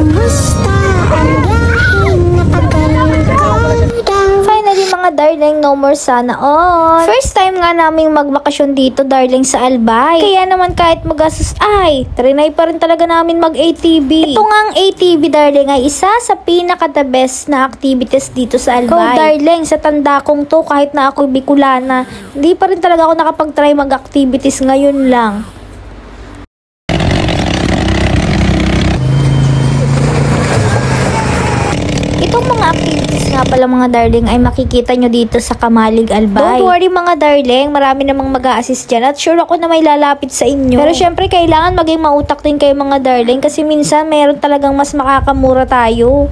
Kumusta ang biyaheng natagal ko daw? Finally mga darling, no more sana all. First time nga naming magbakasyon dito darling sa Albay. Kaya naman kahit magastos ay, trinay pa rin talaga namin mag-ATV. Ito nga ang ATV darling ay isa sa pinaka-the best na activities dito sa Albay. Oh darling, sa tanda kong to kahit na ako'y Bicolana, hindi pa rin talaga ako nakapag-try mag-activities ngayon lang. Itong mga activities nga pala mga darling ay makikita nyo dito sa Kamalig Albay. Don't worry mga darling, marami namang mag-a-assist dyan at sure ako na may lalapit sa inyo. Pero syempre kailangan maging mautak din kayo mga darling kasi minsan meron talagang mas makakamura tayo.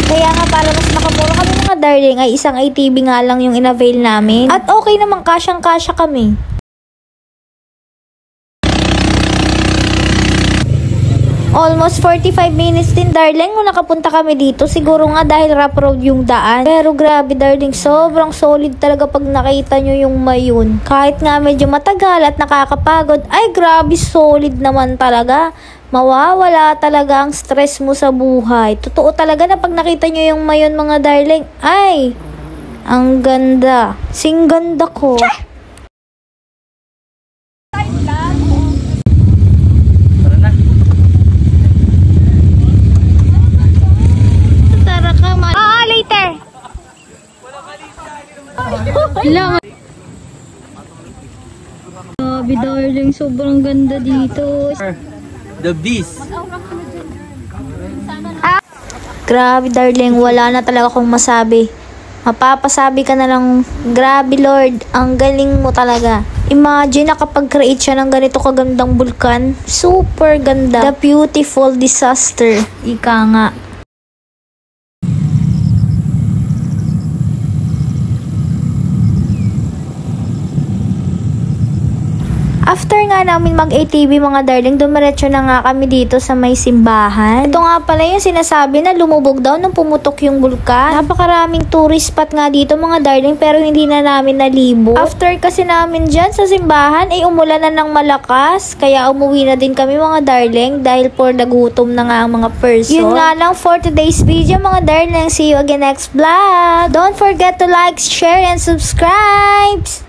Kaya nga para mas makamura kami mga darling ay isang ATV nga lang yung in-avail namin. At okay naman, kasyang-kasya kami. Almost 45 minutes din darling kung nakapunta kami dito. Siguro nga dahil rough road yung daan. Pero grabe darling, sobrang solid talaga pag nakita nyo yung mayon. Kahit nga medyo matagal at nakakapagod, ay grabe solid naman talaga. Mawawala talaga ang stress mo sa buhay. Totoo talaga na pag nakita nyo yung mayon mga darling, ay ang ganda. Sing ganda ko. Grabe darling, sobrang ganda dito. The Beast. Grabe darling, wala na talaga akong masabi. Mapapasabi ka na lang, grabe Lord, ang galing mo talaga. Imagine nakapag-create siya ng ganito kagandang bulkan. Super ganda. The beautiful disaster. Ika nga. After nga namin mag-ATV mga darling, dumiretso na nga kami dito sa may simbahan. Ito nga pala yung sinasabi na lumubog daw nung pumutok yung bulkan. Napakaraming tourist spot nga dito mga darling pero hindi na namin nalibo. After kasi namin dyan sa simbahan ay umulan na ng malakas. Kaya umuwi na din kami mga darling dahil for nagutom na nga ang mga person. Yun nga lang for today's video mga darling. See you again next vlog. Don't forget to like, share, and subscribe!